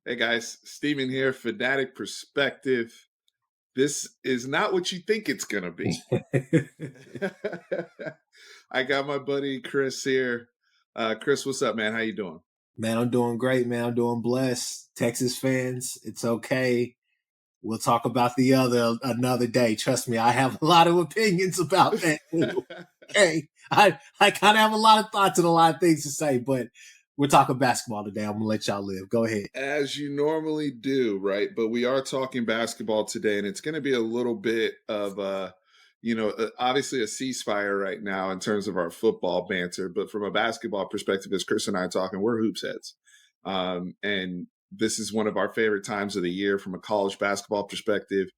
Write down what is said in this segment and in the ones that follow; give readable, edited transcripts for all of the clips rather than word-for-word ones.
Hey guys, Steven here, Fanatic Perspective. This is not what you think it's going to be. I got my buddy Chris here. Chris, what's up, man? How you doing? Man, I'm doing great, man. I'm doing blessed. Texas fans, it's okay. We'll talk about the other another day. Trust me, I have a lot of opinions about that too. Okay. I kind of have a lot of thoughts and a lot of things to say, but we're talking basketball today. I'm gonna let y'all live. Go ahead. As you normally do, right? But we are talking basketball today, and it's going to be a little bit of obviously a ceasefire right now in terms of our football banter. But from a basketball perspective, as Chris and I are talking, we're hoops heads. And this is one of our favorite times of the year from a college basketball perspective.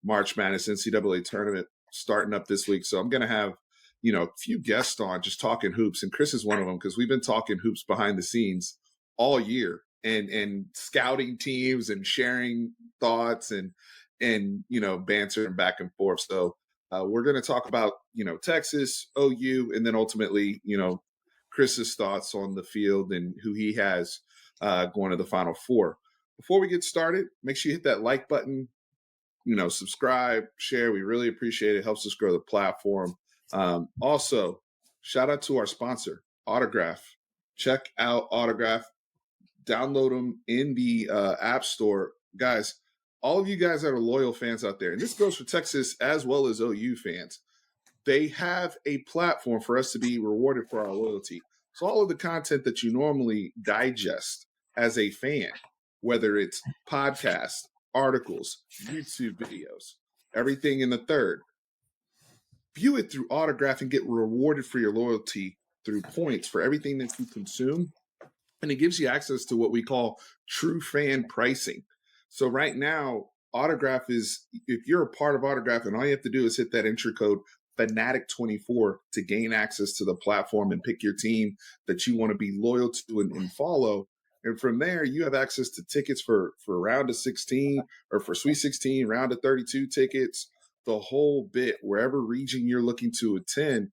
March Madness NCAA tournament starting up this week. So I'm going to have, a few guests on just talking hoops. And Chris is one of them because we've been talking hoops behind the scenes all year and scouting teams and sharing thoughts and bantering back and forth. So we're going to talk about, Texas, OU, and then ultimately, Chris's thoughts on the field and who he has going to the Final Four. Before we get started, make sure you hit that like button, subscribe, share. We really appreciate it. It helps us grow the platform. Also, shout out to our sponsor, Autograph. Check out Autograph. Download them in the App Store. Guys, all of you guys that are loyal fans out there, and this goes for Texas as well as OU fans, they have a platform for us to be rewarded for our loyalty. So all of the content that you normally digest as a fan, whether it's podcasts, articles, YouTube videos, everything in the third, view it through Autograph and get rewarded for your loyalty through points for everything that you consume. And it gives you access to what we call true fan pricing. So right now, Autograph is, if you're a part of Autograph, and all you have to do is hit that entry code Fanatic24 to gain access to the platform and pick your team that you want to be loyal to and follow. And from there, you have access to tickets for round of 16 or for Sweet 16, round of 32 tickets, the whole bit, wherever region you're looking to attend.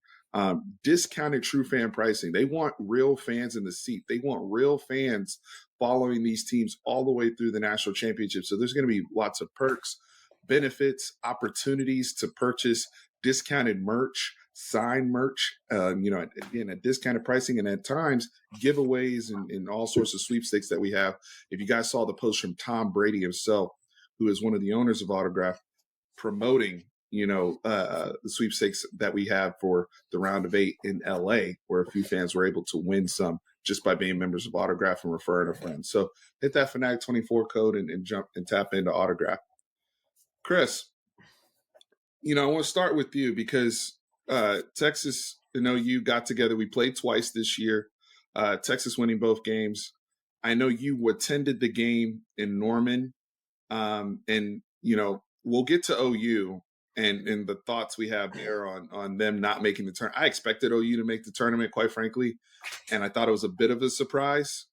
Discounted true fan pricing. They want real fans in the seat. They want real fans following these teams all the way through the national championship. So there's going to be lots of perks, benefits, opportunities to purchase discounted merch, signed merch, again, at discounted pricing, and at times giveaways and all sorts of sweepstakes that we have. If you guys saw the post from Tom Brady himself, who is one of the owners of Autograph, promoting the sweepstakes that we have for the round of 8 in LA, where a few fans were able to win some just by being members of Autograph and referring a friend. So hit that Fanatic24 code and jump and tap into Autograph. Chris, I want to start with you because Texas and OU got together. We played twice this year. Texas winning both games. I know you attended the game in Norman, and we'll get to OU and the thoughts we have there on them not making the tournament. I expected OU to make the tournament, quite frankly, and I thought it was a bit of a surprise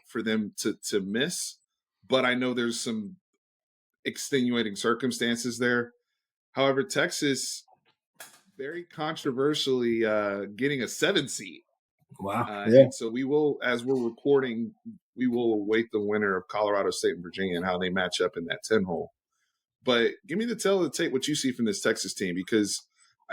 for them to miss. But I know there's some extenuating circumstances there. However, Texas very controversially getting a 7 seed. Wow. And so we will, as we're recording, we will await the winner of Colorado State and Virginia and how they match up in that 10 hole. But give me the tale of the tape, what you see from this Texas team, because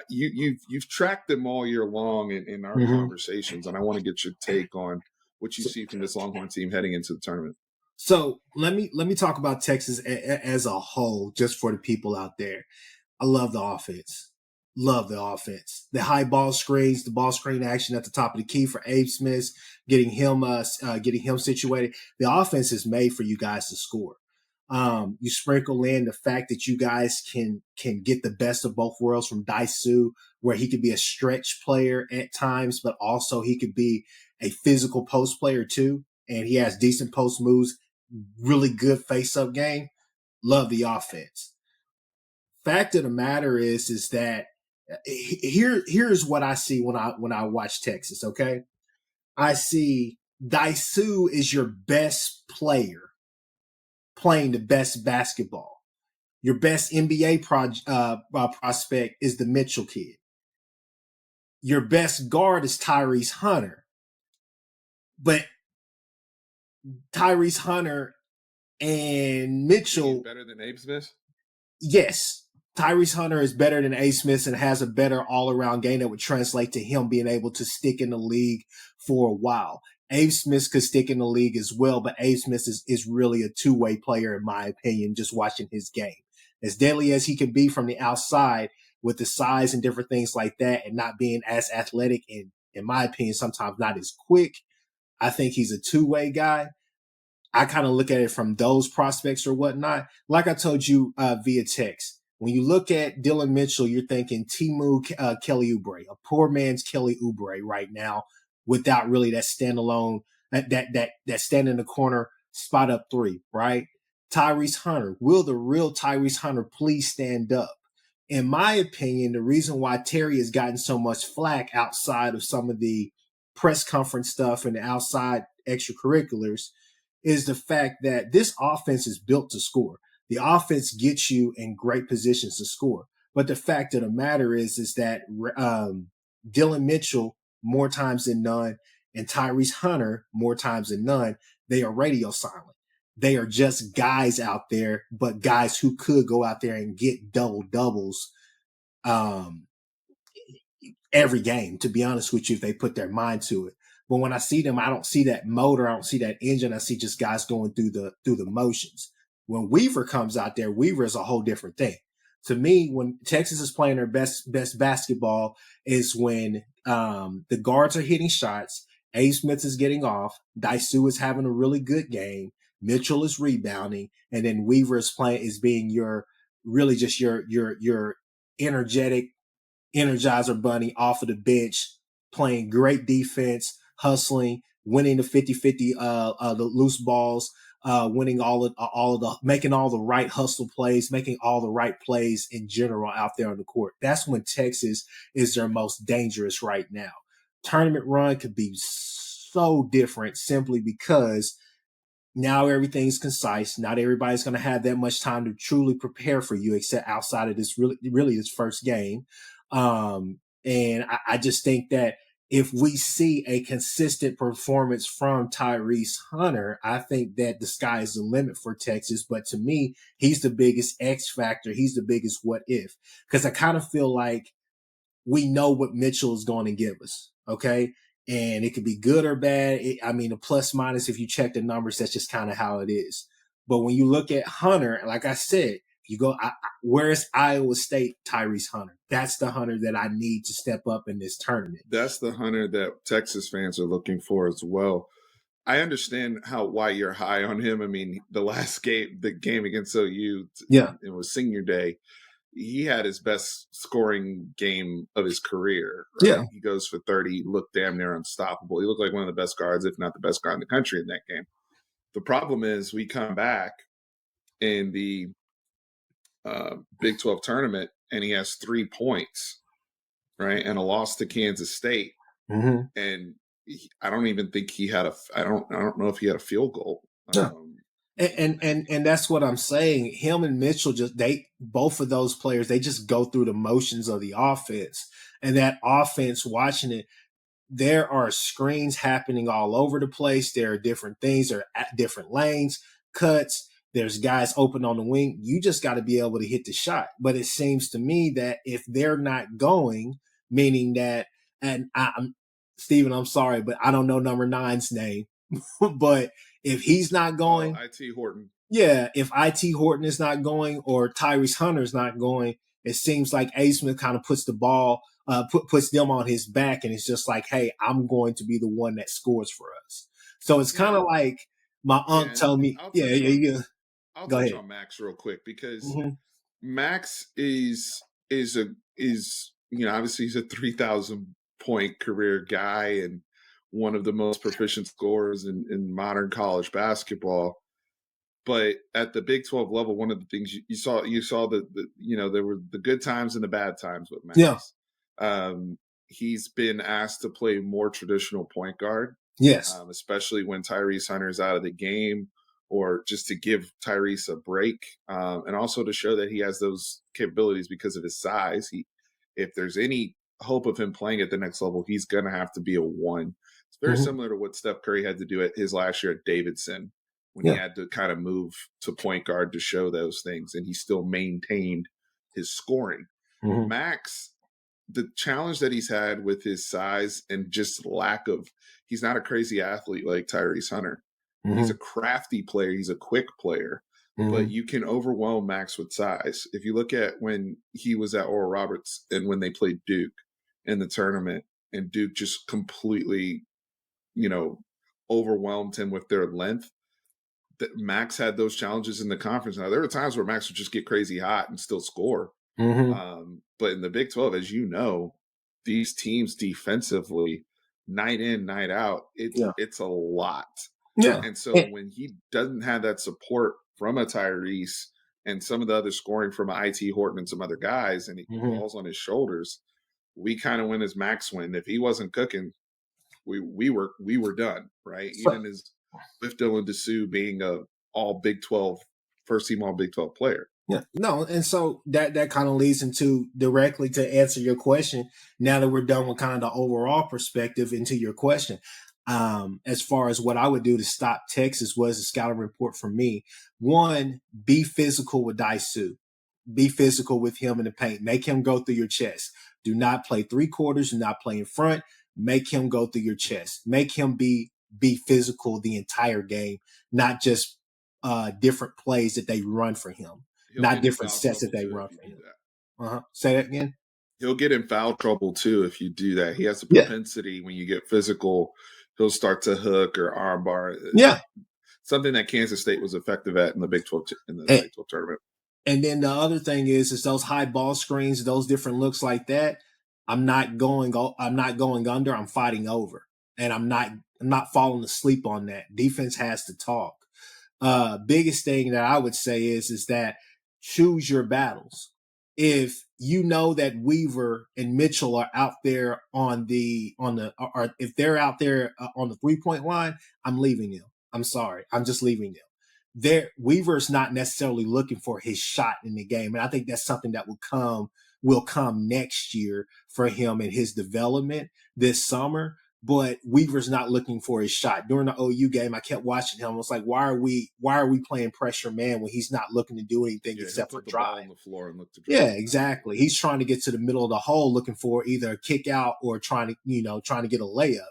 you've tracked them all year long in our conversations, and I want to get your take on what you see from this Longhorn team heading into the tournament. So let me talk about Texas as a whole, just for the people out there. I love the offense. Love the offense. The high ball screens, the ball screen action at the top of the key for Abe Smith, getting him situated. The offense is made for you guys to score. You sprinkle in the fact that you guys can get the best of both worlds from Daisu, where he could be a stretch player at times, but also he could be a physical post player too. And he has decent post moves, really good face-up game. Love the offense. Fact of the matter is that here's what I see when I watch Texas. Okay, I see Daisu is your best player playing the best basketball. Your best NBA prospect is the Mitchell kid. Your best guard is Tyrese Hunter, but Tyrese Hunter And Being Mitchell, better than Abe Smith? yes, Tyrese Hunter is better than A. Smith and has a better all around game that would translate to him being able to stick in the league for a while. Abe Smith could stick in the league as well, but Abe Smith is really a two-way player, in my opinion, just watching his game. As deadly as he can be from the outside with the size and different things like that, and not being as athletic and, in my opinion, sometimes not as quick, I think he's a two-way guy. I kind of look at it from those prospects or whatnot. Like I told you via text, when you look at Dylan Mitchell, you're thinking Timu Kelly Oubre, a poor man's Kelly Oubre right now, without really that standalone, that stand in the corner spot up three, right? Tyrese Hunter, will the real Tyrese Hunter please stand up? In my opinion, the reason why Terry has gotten so much flack outside of some of the press conference stuff and the outside extracurriculars is the fact that this offense is built to score. The offense gets you in great positions to score. But the fact of the matter is that Dylan Mitchell, more times than none, and Tyrese Hunter, more times than none, they are radio silent. They are just guys out there, but guys who could go out there and get double doubles um, every game, to be honest with you, if they put their mind to it. But when I see them, I don't see that motor, I don't see that engine. I see just guys going through the motions. When Weaver comes out there, Weaver is a whole different thing. To me, when Texas is playing their best basketball is when the guards are hitting shots, A. Smith is getting off, Daisu is having a really good game, Mitchell is rebounding, and then Weaver is being your really just your energetic Energizer Bunny off of the bench, playing great defense, hustling, winning the 50-50 the loose balls, winning all of the making all the right hustle plays, making all the right plays in general out there on the court. That's when Texas is their most dangerous right now. Tournament run could be so different simply because now everything's concise. Not everybody's going to have that much time to truly prepare for you, except outside of this really this first game. And I just think that if we see a consistent performance from Tyrese Hunter, I think that the sky is the limit for Texas. But to me, he's the biggest X factor. He's the biggest what if, because I kind of feel like we know what Mitchell is going to give us. Okay. And it could be good or bad. I mean, the plus minus, if you check the numbers, that's just kind of how it is. But when you look at Hunter, like I said, you go, where's Iowa State Tyrese Hunter? That's the Hunter that I need to step up in this tournament. That's the Hunter that Texas fans are looking for as well. I understand why you're high on him. I mean, the game against OU, Yeah. it was senior day. He had his best scoring game of his career, Yeah. right? He goes for 30, looked damn near unstoppable. He looked like one of the best guards, if not the best guard in the country in that game. The problem is we come back in the Big 12 tournament and he has 3 points, right? And a loss to Kansas State. Mm-hmm. And I don't even think he had I don't know if he had a field goal. Yeah. And that's what I'm saying. Him and Mitchell both of those players, they just go through the motions of the offense. And that offense, watching it, there are screens happening all over the place. There are different things, there are different lanes, cuts. There's guys open on the wing. You just got to be able to hit the shot. But it seems to me that if they're not going, meaning that, and I'm Steven, I'm sorry, but I don't know number nine's name. But if he's not going, IT Horton. Yeah, if IT Horton is not going or Tyrese Hunter is not going, it seems like A. Smith kind of puts the ball, puts them on his back, and it's just like, hey, I'm going to be the one that scores for us. So it's kind of like my aunt told me, yeah. I'll Go touch ahead. on Max real quick because Mm-hmm. Max is obviously he's a 3,000 point career guy and one of the most proficient scorers in modern college basketball. But at the Big 12 level, one of the things you saw there were the good times and the bad times with Yeah. Max. He's been asked to play more traditional point guard, Yes. especially when Tyrese Hunter's out of the game, or just to give Tyrese a break, and also to show that he has those capabilities because of his size. If there's any hope of him playing at the next level, he's going to have to be a one. It's very Mm-hmm. similar to what Steph Curry had to do at his last year at Davidson. when he Yeah. had to kind of move to point guard to show those things, and he still maintained his scoring. Mm-hmm. Max, the challenge that he's had with his size and just lack of, he's not a crazy athlete like Tyrese Hunter. He's a Mm-hmm. crafty player. He's a quick player, but Mm-hmm. you can overwhelm Max with size. If you look at when he was at Oral Roberts and when they played Duke in the tournament, and Duke just completely, you know, overwhelmed him with their length, that Max had those challenges in the conference. Now, there were times where Max would just get crazy hot and still score. Mm-hmm. But in the Big 12, as you know, these teams defensively, night in, night out, Yeah. it's a lot. Yeah. And so when he doesn't have that support from a Tyrese and some of the other scoring from a IT Horton and some other guys, and it Mm-hmm. falls on his shoulders, we kind of win as Max win. If he wasn't cooking, we were done, right? So, Even as with Dylan Dessou being a all Big 12 first team all Big 12 player. yeah, no, and so that kind of leads into directly to answer your question. Now that we're done with kind of the overall perspective into your question, as far as what I would do to stop Texas was a scouting report for me. One, be physical with Daisu. Be physical with him in the paint. Make him go through your chest. Do not play three quarters. Do not play in front. Make him go through your chest. Make him be physical the entire game, not just different plays that they run for him, He'll not get in different foul sets that trouble they too run if you for do him. that. Say that again. He'll get in foul trouble too if you do that. He has a Yeah. propensity when you get physical, he'll start to hook or armbar. Yeah. Something that Kansas State was effective at in the Big 12 And, Big 12 tournament. and then the other thing is those high ball screens, those different looks like that. I'm not going under. I'm fighting over, and I'm not falling asleep on that. Defense has to talk. Biggest thing that I would say is that choose your battles. If you know that Weaver and Mitchell are out there or if they're out there on the 3-point line, I'm leaving them. I'm sorry, I'm just leaving them. Weaver's not necessarily looking for his shot in the game, and I think that's something that will come next year for him in his development this summer. But Weaver's not looking for his shot. During the OU game, I kept watching him. I was like, why are we playing pressure man when he's not looking to do anything He'll except for put the ball drive? on the floor and look to drive. Yeah, exactly. He's trying to get to the middle of the hole, looking for either a kick out or trying to get a layup.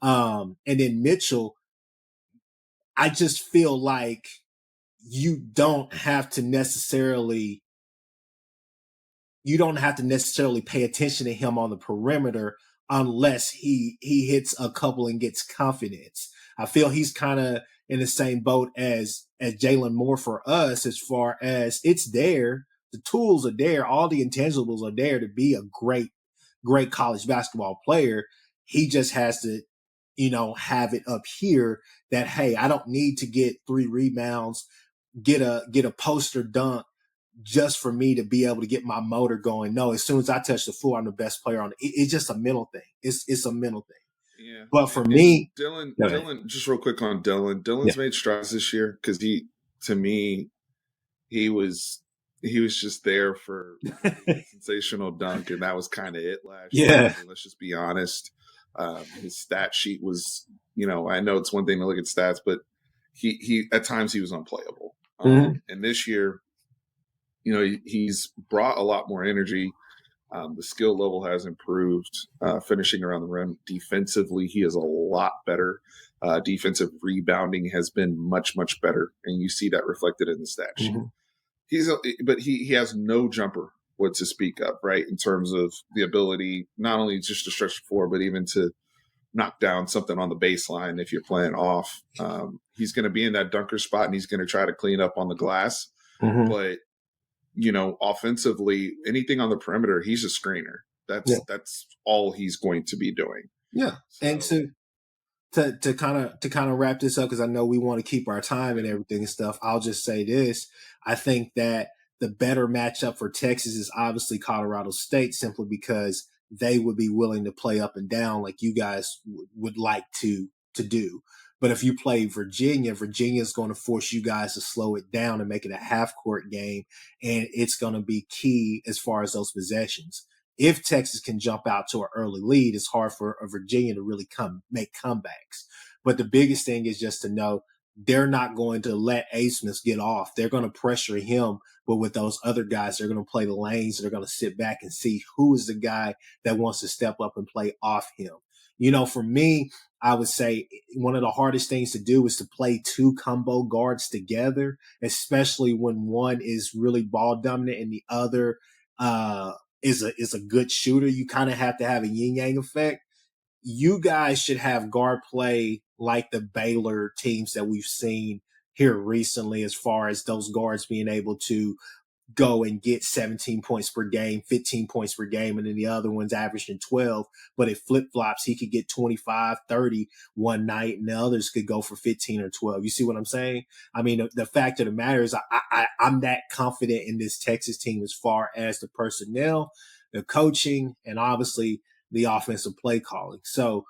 And then Mitchell, I just feel like you don't have to necessarily pay attention to him on the perimeter unless he hits a couple and gets confidence. I feel he's kind of in the same boat as Jalen Moore for us, as far as it's there, the tools are there, all the intangibles are there to be a great college basketball player. He just has to, have it up here that, hey, I don't need to get 3 rebounds, get a poster dunk just for me to be able to get my motor going. No, as soon as I touch the floor, I'm the best player on it. It's just a mental thing. It's a mental thing. Yeah. But for And me, Dylan, just real quick on Dylan. Dylan's yeah. made strides this year because to me, he was just there for a sensational dunk, and that was kind of it last year. Yeah. I mean, let's just be honest. His stat sheet was, I know it's one thing to look at stats, but he at times he was unplayable. And this year, he's brought a lot more energy. The skill level has improved, finishing around the rim. Defensively, he is a lot better. Defensive rebounding has been much, much better, and you see that reflected in the stat sheet. But he has no jumper what to speak of, right? In terms of the ability, not only just to stretch the floor, but even to knock down something on the baseline if you're playing off. He's going to be in that dunker spot, and he's going to try to clean up on the glass. But offensively, anything on the perimeter, he's a screener. That's all he's going to be doing. Yeah, so, and to kind of wrap this up, because I know we want to keep our time and everything and stuff, I'll just say this. I think that the better matchup for Texas is obviously Colorado State, simply because they would be willing to play up and down like you guys would like to do. But if you play Virginia is going to force you guys to slow it down and make it a half-court game, and it's going to be key as far as those possessions. If Texas can jump out to an early lead, it's hard for Virginia to really make comebacks. But the biggest thing is just to know they're not going to let A. Smith get off. They're going to pressure him. But with those other guys, they're going to play the lanes. They're going to sit back and see who is the guy that wants to step up and play off him. For me, I would say one of the hardest things to do is to play two combo guards together, especially when one is really ball dominant and the other is a good shooter. You kind of have to have a yin yang effect. You guys should have guard play like the Baylor teams that we've seen here recently, as far as those guards being able to go and get 17 points per game, 15 points per game, and then the other one's averaging 12. But it flip flops. He could get 25, 30 one night, and the others could go for 15 or 12. You see what I'm saying? I mean, the fact of the matter is I'm that confident in this Texas team as far as the personnel, the coaching, and obviously the offensive play calling. So,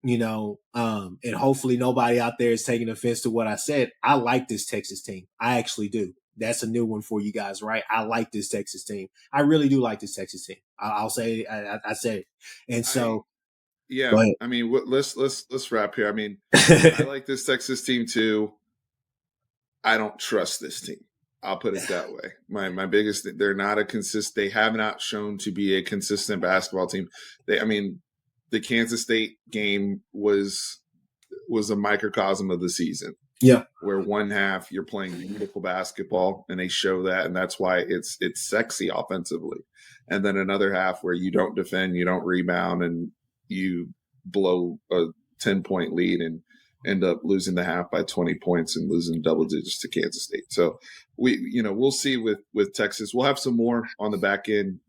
and hopefully nobody out there is taking offense to what I said. I like this Texas team. I actually do. That's a new one for you guys, right? I like this Texas team. I really do like this Texas team. I'll say I said it. And I so, Yeah, go ahead. I mean, let's wrap here. I mean, I like this Texas team too. I don't trust this team. I'll put it that way. My biggest, they're not a consistent. They have not shown to be a consistent basketball team. I mean, the Kansas State game was a microcosm of the season, Yeah. where one half you're playing beautiful basketball and they show that, and that's why it's sexy offensively, and then another half where you don't defend, you don't rebound, and you blow a 10-point lead and end up losing the half by 20 points and losing double digits to Kansas State. So we'll see with Texas. We'll have some more on the back end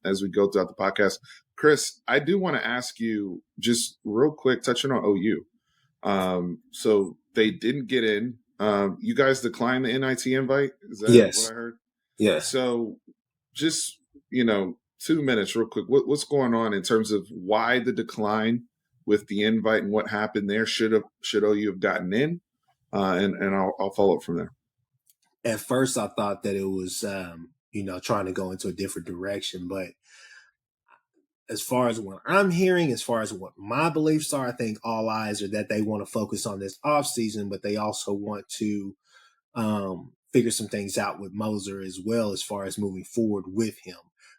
as we go throughout the podcast. Chris, I do want to ask you just real quick, touching on OU. So they didn't get in. You guys declined the NIT invite. Is that what Yes. I heard? Yes. So just, 2 minutes real quick. What's going on in terms of why the decline with the invite and what happened there? Should OU have gotten in? And I'll follow up from there. At first, I thought that it was, trying to go into a different direction, but as far as what I'm hearing, as far as what my beliefs are, I think all eyes are that they want to focus on this off season, but they also want to figure some things out with Moser as well, as far as moving forward with him.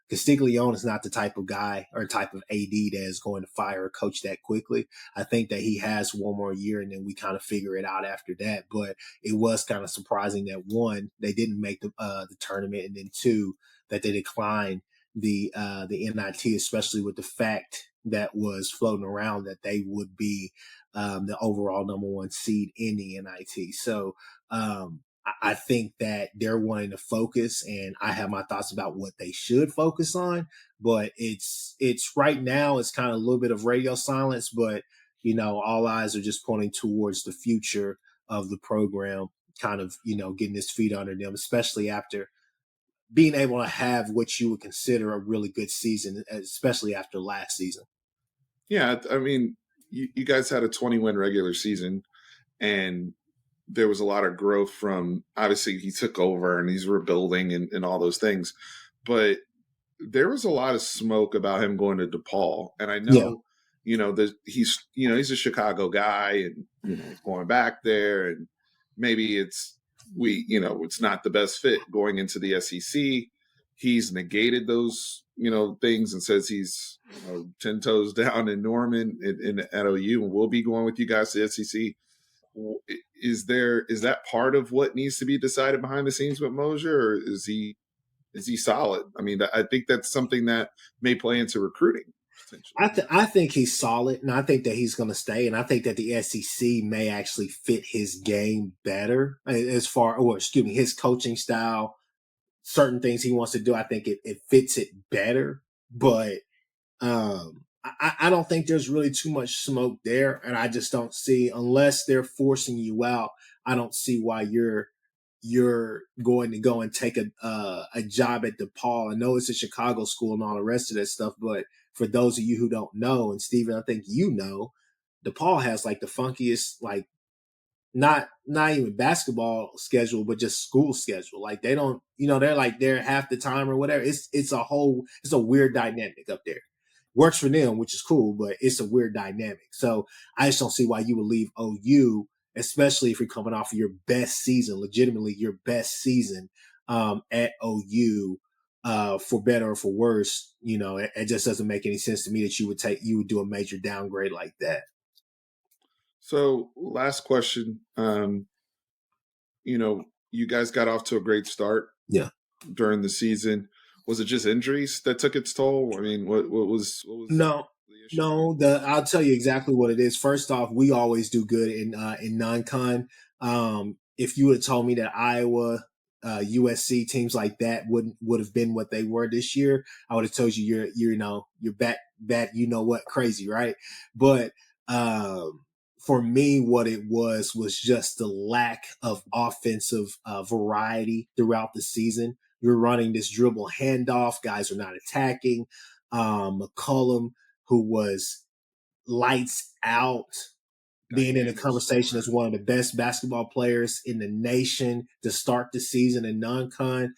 Castiglione is not the type of guy or type of AD that is going to fire a coach that quickly. I think that he has one more year and then we kind of figure it out after that. But it was kind of surprising that, one, they didn't make the tournament, and then two, that they declined the NIT, especially with the fact that was floating around that they would be the overall number one seed in the NIT. So I think that they're wanting to focus, and I have my thoughts about what they should focus on. But it's right now it's kind of a little bit of radio silence, but all eyes are just pointing towards the future of the program, kind of getting his feet under them, especially after being able to have what you would consider a really good season, especially after last season. Yeah, I mean, you guys had a 20-win regular season, and there was a lot of growth from, obviously he took over and he's rebuilding and all those things, but there was a lot of smoke about him going to DePaul. And I Yeah. know, that he's a Chicago guy and going back there, and maybe it's not the best fit going into the SEC. He's negated those, things and says he's 10 toes down in Norman at OU and will be going with you guys to the SEC. Is that part of what needs to be decided behind the scenes with Mosier, or is he solid? I mean, I think that's something that may play into recruiting potentially. I think he's solid, and I think that he's going to stay, and I think that the SEC may actually fit his game better as far, or excuse me, his coaching style, certain things he wants to do. I think it fits it better, but I don't think there's really too much smoke there, and I just don't see, unless they're forcing you out, I don't see why you're going to go and take a job at DePaul. I know it's a Chicago school and all the rest of that stuff, but for those of you who don't know, and Steven, I think DePaul has like the funkiest, like not even basketball schedule, but just school schedule. Like they don't, they're like there half the time or whatever. It's a weird dynamic up there. Works for them, which is cool, but it's a weird dynamic. So I just don't see why you would leave OU especially if you're coming off of your best season, legitimately your best season at OU. For better or for worse, it just doesn't make any sense to me that you would do a major downgrade like that. So, last question. You guys got off to a great start Yeah. during the season. Was it just injuries that took its toll? I mean, what was No, the issue there? no. I'll tell you exactly what it is. First off, we always do good in non-con. If you would have told me that Iowa, USC teams like that would have been what they were this year, I would have told you you're bat what crazy, right? But for me, what it was just the lack of offensive variety throughout the season. You're running this dribble handoff, guys are not attacking. McCollum, who was lights out, being in a Dynamic conversation as scorer. one of the best basketball players in the nation to start the season in non-con.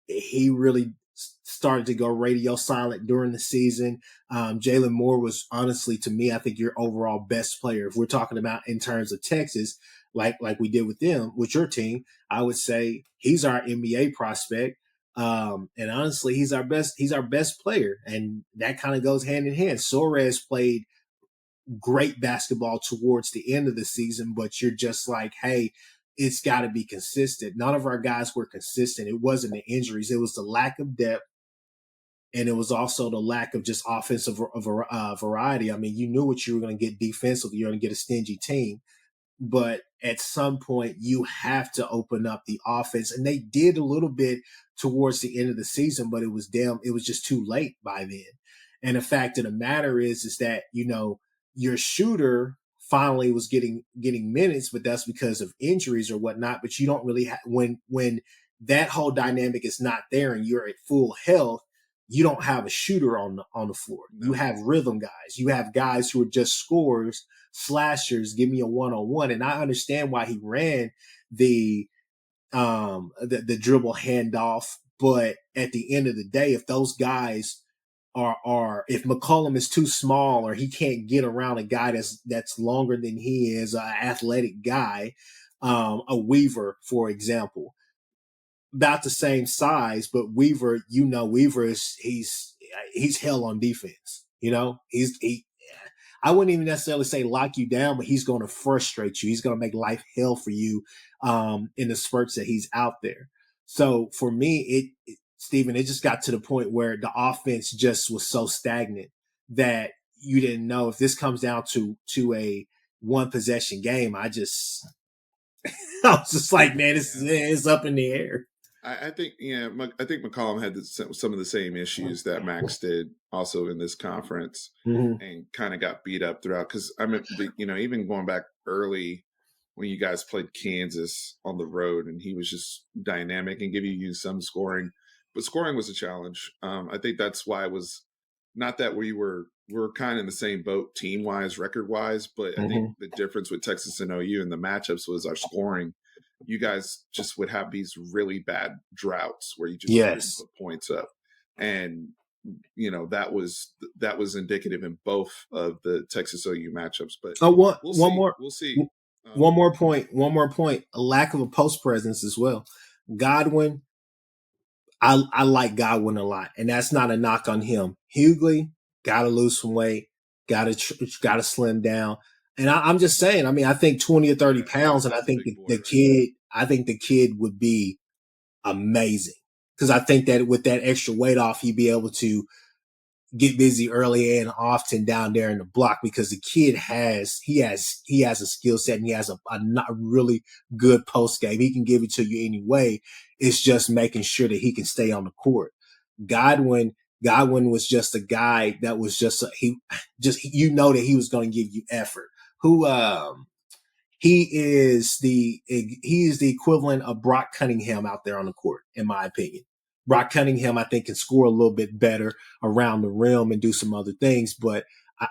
He really started to go radio silent during the season. Jalen Moore was honestly, to me, I think your overall best player. If we're talking about in terms of Texas, like we did with them, with your team, I would say he's our NBA prospect. And honestly, he's our best player. And that kind of goes hand in hand. Suarez played great basketball towards the end of the season, but you're just like, hey, it's got to be consistent. None of our guys were consistent. It wasn't the injuries, it was the lack of depth. And it was also the lack of just offensive variety. I mean, you knew what you were going to get defensively. You're going to get a stingy team. But at some point, you have to open up the offense. And they did a little bit towards the end of the season, but it was just too late by then. And the fact of the matter is that, your shooter finally was getting minutes, but that's because of injuries or whatnot. But you don't really when that whole dynamic is not there and you're at full health, you don't have a shooter on the floor. You No. have rhythm guys. You have guys who are just scorers, slashers. Give me a 1-on-1, and I understand why he ran the the dribble handoff. But at the end of the day, if those guys are if McCollum is too small or he can't get around a guy that's longer than he is, an athletic guy, a Weaver, for example, about the same size, but Weaver is he's hell on defense. I wouldn't even necessarily say lock you down, but he's going to frustrate you. He's going to make life hell for you in the spurts that he's out there. So for me, Stephen, it just got to the point where the offense just was so stagnant that you didn't know if this comes down to a one possession game. I was just like, man, Yeah. it's up in the air. I think I think McCollum had some of the same issues that Max did also in this conference, Mm-hmm. and kind of got beat up throughout. Because I mean, even going back early when you guys played Kansas on the road, and he was just dynamic and giving you some scoring, but scoring was a challenge. I think that's why it was not that we were kind of in the same boat team wise, record wise, but I think Mm-hmm. the difference with Texas and OU and the matchups was our scoring. You guys just would have these really bad droughts where you just couldn't Yes. put points up, and that was indicative in both of the Texas OU matchups. But Oh, one we'll one see, more we'll see. one Um, more point. One more point. A lack of a post presence as well. Godwin, I like Godwin a lot, and that's not a knock on him. Hughley got to lose some weight, got to slim down, and I'm just saying. I mean, I think 20 or 30 yeah, pounds, and I that's a think big boy the right there. kid, would be amazing because I think that with that extra weight off, he'd be able to get busy early and often down there in the block because the kid has a skill set and he has a not really good post game. He can give it to you anyway. It's just making sure that he can stay on the court. Godwin Godwin was just a guy that was that he was going to give you effort. Who he is the equivalent of Brock Cunningham out there on the court, in my opinion. Brock Cunningham, I think, can score a little bit better around the rim and do some other things, but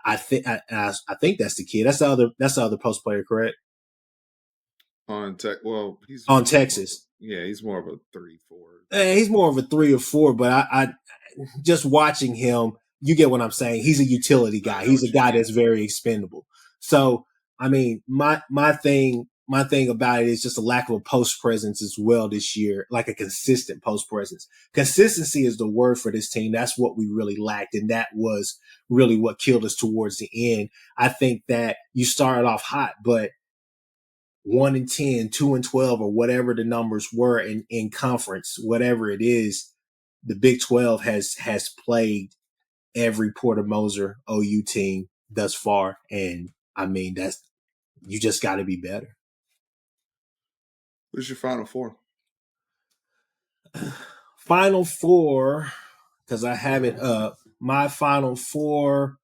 I think that's the kid. That's the other post player, correct? On tech, well, On he's more of a Texas. yeah, he's more of a 3-4. He's more of a 3 or 4, but I just watching him, you get what I'm saying. He's a utility I guy. know He's a what you guy mean. that's very expendable. So I mean, my thing my thing about it is just a lack of a post presence as well this year, like a consistent post presence. Consistency is the word for this team. That's what we really lacked. And that was really what killed us towards the end. I think that you started off hot, but 1-10, 2-12, or whatever the numbers were in conference, whatever it is, the Big 12 has played every Porter Moser OU team thus far. And I mean, that's, you just got to be better. Who's your Final Four? Final Four, because I have it up. My Final Four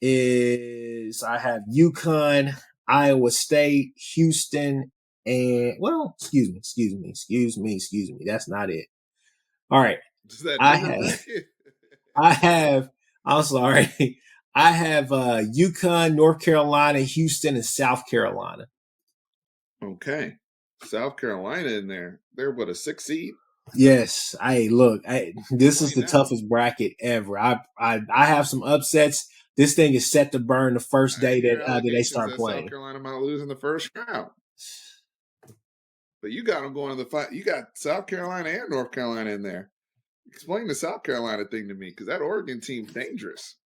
is I have UConn, Iowa State, Houston, and excuse me. That's not it. All right. Is that I bigger have bracket? I have I'm sorry. I have UConn, North Carolina, Houston, and South Carolina. Okay. South Carolina in there. They're what, a 6 seed? Yes, this is Explain the that. toughest bracket ever. I have some upsets. This thing is set to burn the first I day hear that they allegations start that South playing. Carolina might lose in the first round. But you got them going to the fight. You got South Carolina and North Carolina in there. Explain the South Carolina thing to me, because that Oregon team's dangerous.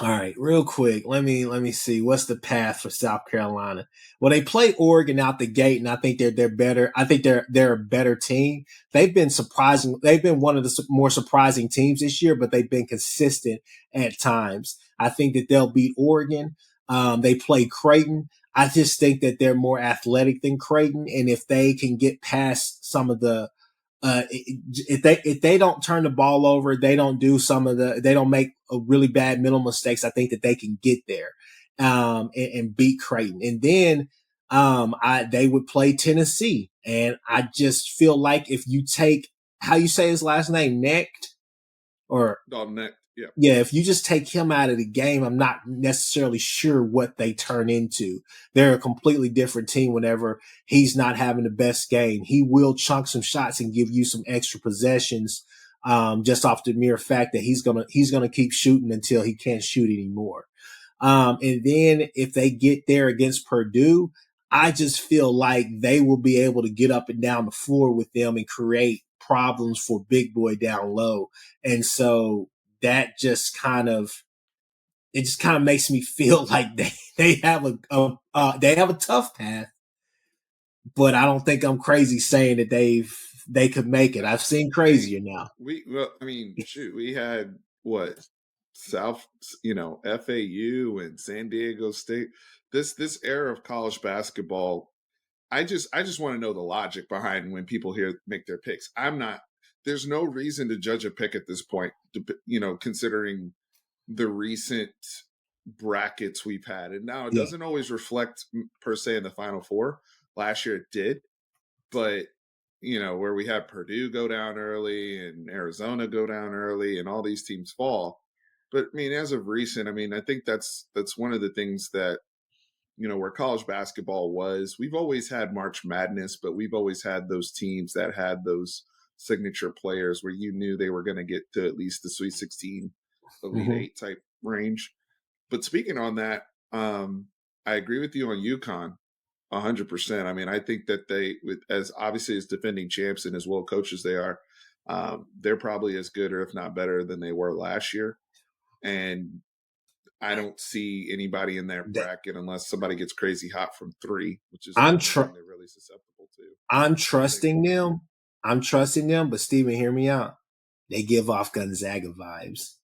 All right, real quick, let me see what's the path for South Carolina. Well, they play Oregon out the gate, and I think they're better. I think they're a better team. They've been surprising. They've been one of the more surprising teams this year, but they've been consistent at times. I think that they'll beat Oregon. They play Creighton. I just think that they're more athletic than Creighton, and if they can get past some of the if they don't turn the ball over, they don't they don't make a really bad mental mistakes. I think that they can get there and beat Creighton, and then they would play Tennessee, and I just feel like if you take how you say his last name, Necht, or Dalton Neck. Yeah. yeah, if you just take him out of the game, I'm not necessarily sure what they turn into. They're a completely different team whenever he's not having the best game. He will chunk some shots and give you some extra possessions, just off the mere fact that he's gonna keep shooting until he can't shoot anymore. And then if they get there against Purdue, I just feel like they will be able to get up and down the floor with them and create problems for Big Boy down low. And so that just kind of makes me feel like they have they have a tough path, but I don't think I'm crazy saying that they could make it. I've seen Hey, crazier now. I mean, shoot, we had what, South, FAU and San Diego State. This era of college basketball, I just want to know the logic behind when people here make their picks. I'm not. There's no reason to judge a pick at this point. Considering the recent brackets we've had, and now it Yeah. doesn't always reflect per se in the Final Four. Last year it did, but where we had Purdue go down early and Arizona go down early and all these teams fall. But I mean, as of recent, I mean, I think that's one of the things that, where college basketball was. We've always had March Madness, but we've always had those teams that had those signature players where you knew they were going to get to at least the Sweet 16, Elite Mm-hmm. 8 type range. But speaking on that, I agree with you on UConn 100%. I mean, I think that as obviously as defending champs and as well coached as they are, they're probably as good or if not better than they were last year. And I don't see anybody in that bracket unless somebody gets crazy hot from three, which is the I'm only tr- thing they're really susceptible to. I'm What do you think? trusting them. I'm trusting them, but Steven, hear me out. They give off Gonzaga vibes.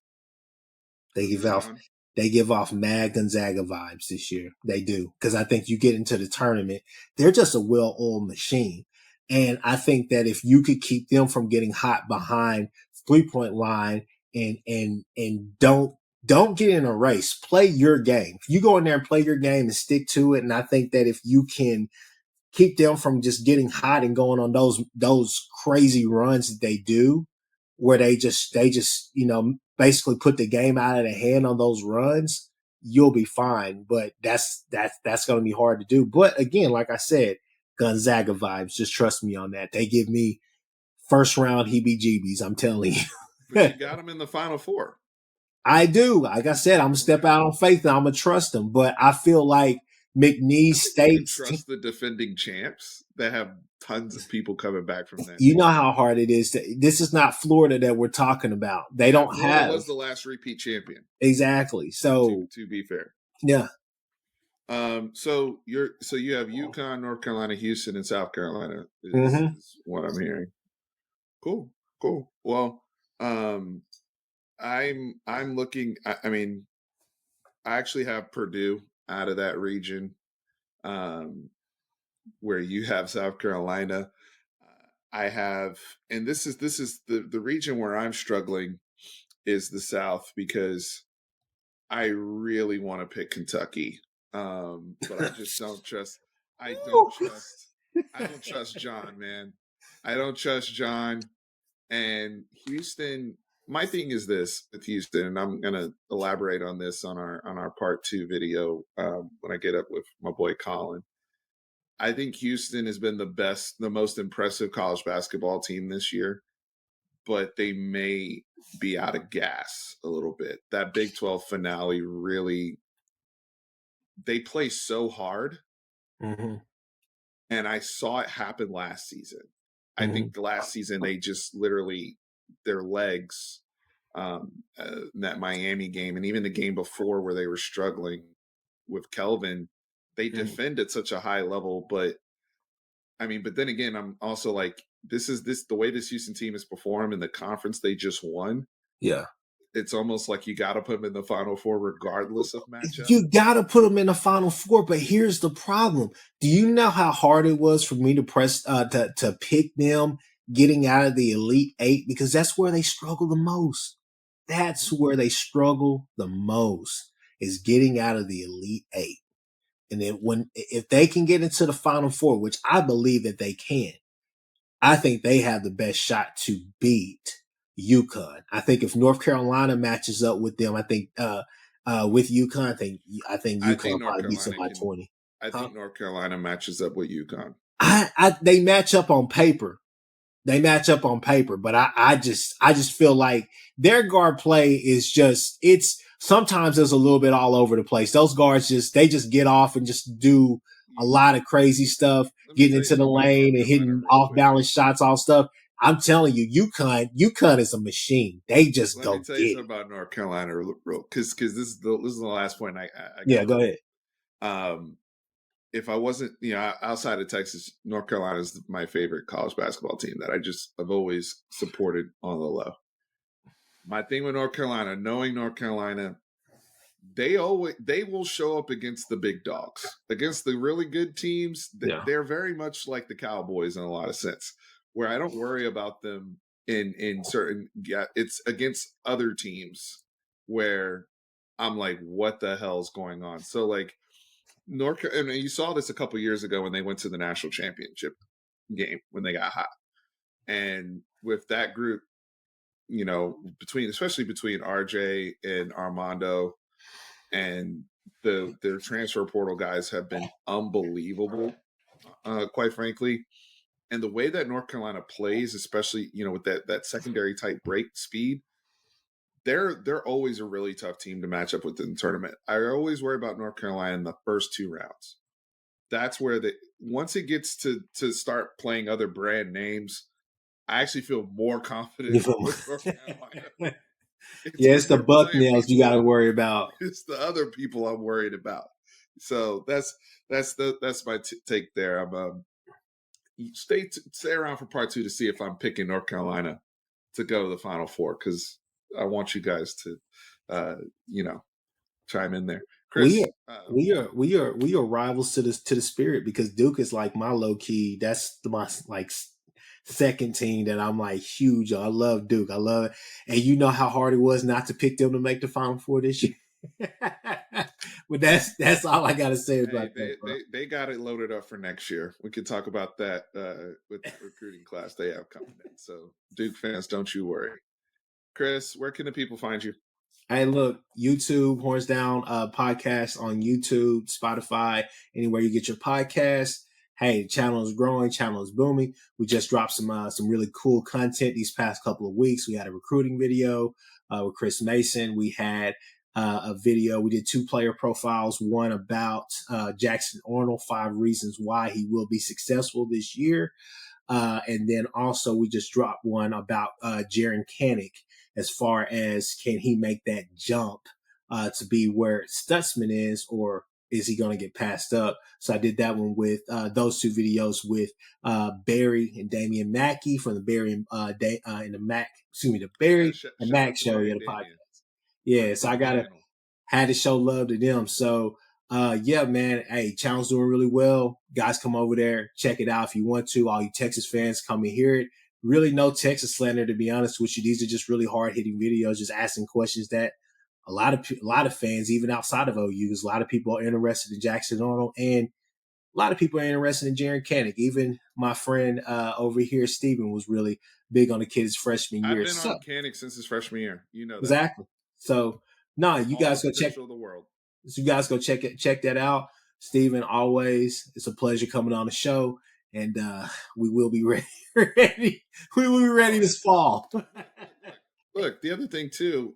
They give Early off on. they give off mad Gonzaga vibes this year. They do. Because I think you get into the tournament, they're just a well-oiled machine. And I think that if you could keep them from getting hot behind 3-point line and don't get in a race. Play your game. If you go in there and play your game and stick to it, and I think that if you can keep them from just getting hot and going on those crazy runs that they do, where they just basically put the game out of the hand on those runs, you'll be fine. But that's going to be hard to do. But again, like I said, Gonzaga vibes. Just trust me on that. They give me first round heebie-jeebies. I'm telling But you. you got them in the Final Four. I do. Like I said, I'm gonna step Okay. out on faith and I'm gonna trust them. But I feel like McNeese I don't think you can State's team. trust the defending champs that have tons of people coming back from that You know team. how hard it is. This is not Florida that we're talking about. They Yeah, don't Florida have was the last repeat champion. exactly. So To be fair. yeah. So you have UConn, North Carolina, Houston, and South Carolina Mm-hmm. is what I'm hearing. Cool, cool. Well, um, I'm looking. I mean, I actually have Purdue out of that region, um, where you have South Carolina. I have, and this is the region where I'm struggling is the South because I really want to pick Kentucky, but I just don't trust. I don't trust. I don't trust John, man. I don't trust John and Houston. My thing is this with Houston, and I'm gonna elaborate on this on our part two video when I get up with my boy Colin. I think Houston has been the most impressive college basketball team this year, but they may be out of gas a little bit. That Big 12 finale really they play so hard, Mm-hmm. and I saw it happen last season. I Mm-hmm. think last season they just literally their legs that Miami game and even the game before where they were struggling with Kelvin, they Mm-hmm. defend at such a high level. But I mean, but then again, I'm also like, this the way this Houston team has performed in the conference they just won. Yeah. It's almost like you got to put them in the Final Four regardless of matchup. You got to put them in the Final Four, but here's the problem. Do you know how hard it was for me to press to pick them getting out of the Elite Eight because that's where they struggle the most. That's where they struggle the most is getting out of the Elite Eight. And then if they can get into the Final Four, which I believe that they can, I think they have the best shot to beat UConn. I think if North Carolina matches up with them, I think with UConn, I think I UConn think North probably beats them Carolina by can. 20. I Huh? think North Carolina matches up with UConn. They match up on paper. They match up on paper, but I just feel like their guard play is just it's sometimes it's a little bit all over the place. Those guards they just get off and just do a lot of crazy stuff, Let me getting tell you into the something about North lane and Carolina hitting real off quick. balance shots, all stuff. I'm telling you, UConn is a machine. They just Let me go tell you get it. something about North Carolina real because this is the last point I Yeah, got. go ahead. Um, if I wasn't outside of Texas, North Carolina is my favorite college basketball team that I've always supported on the low. My thing with North Carolina, knowing North Carolina, they will show up against the big dogs, against the really good teams. Yeah. They're very much like the Cowboys in a lot of sense, where I don't worry about them in certain. Yeah, it's against other teams where I'm like, what the hell's going on? So like and you saw this a couple years ago when they went to the national championship game when they got hot, and with that group, especially between RJ and Armando and their transfer portal guys have been unbelievable, quite frankly. And the way that North Carolina plays, especially with that secondary type break speed, they're always a really tough team to match up with in the tournament. I always worry about North Carolina in the first two rounds. That's where once it gets to start playing other brand names, I actually feel more confident with North Carolina. It's Yeah, when it's the they're playing Bucknails you got to people. worry about. It's the other people I'm worried about. So that's my take there. I'm stay around for part two to see if I'm picking North Carolina to go to the Final Four because I want you guys to, uh, you know, chime in there. We Chris, are we are rivals to the spirit because Duke is like my low key. That's my like second team that I'm like huge on. I love Duke. I love it, and you know how hard it was not to pick them to make the Final Four this year. But that's all I gotta say hey, about that, they, bro. they they got it loaded up for next year. We could talk about that with the recruiting class they have coming in. So Duke fans, don't you worry. Chris, where can the people find you? Hey, look, YouTube, Horns Down podcast on YouTube, Spotify, anywhere you get your podcasts. Hey, the channel is growing, channel is booming. We just dropped some really cool content these past couple of weeks. We had a recruiting video with Chris Mason. We had a video. We did 2 player profiles, one about Jackson Arnold, 5 reasons why he will be successful this year. And then also we just dropped one about Jaron Kanik, as far as can he make that jump to be where Stutzman is, or is he going to get passed up? So I did that one with those 2 videos with Barry and Damian Mackey from the Barry and the Mac, excuse me, the Yeah, Barry and shout Mac out to show, Barry yeah, and the podcast. Damien. Yeah, Pretty so I cool gotta channel. had to show love to them. So yeah, man. Hey, channel's doing really well. Guys, come over there, check it out if you want to. All you Texas fans, come and hear it. Really, no Texas slander, to be honest with you. These are just really hard hitting videos, just asking questions that a lot of fans, even outside of OU, a lot of people are interested in Jackson Arnold, and a lot of people are interested in Jaron Kanik. Even my friend over here, Steven, was really big on the kid's freshman I've year. been So on Kanik since his freshman year. You know that. exactly. So no, you All the guys go check potential of the world. so you guys go check that out. Steven, always, it's a pleasure coming on the show. And we will be ready. ready. We will be ready Oh, this absolutely. fall. Look, the other thing too,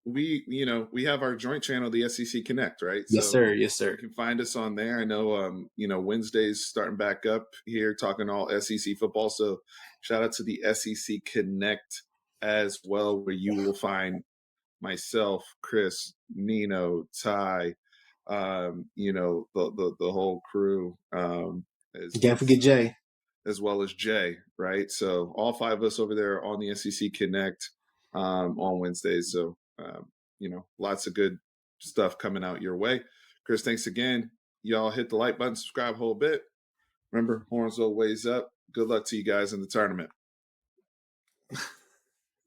we have our joint channel, the SEC Connect, right? Yes, So sir. Yes, you sir. can find us on there. I know, Wednesdays starting back up here, talking all SEC football. So shout out to the SEC Connect as well, where you will find myself, Chris, Nino, Ty, the whole crew, as Can't forget Jay. as well as Jay, right? So all 5 of us over there on the SEC Connect on Wednesdays. So lots of good stuff coming out your way. Chris, thanks again. Y'all hit the like button, subscribe a whole bit. Remember, horns always up. Good luck to you guys in the tournament.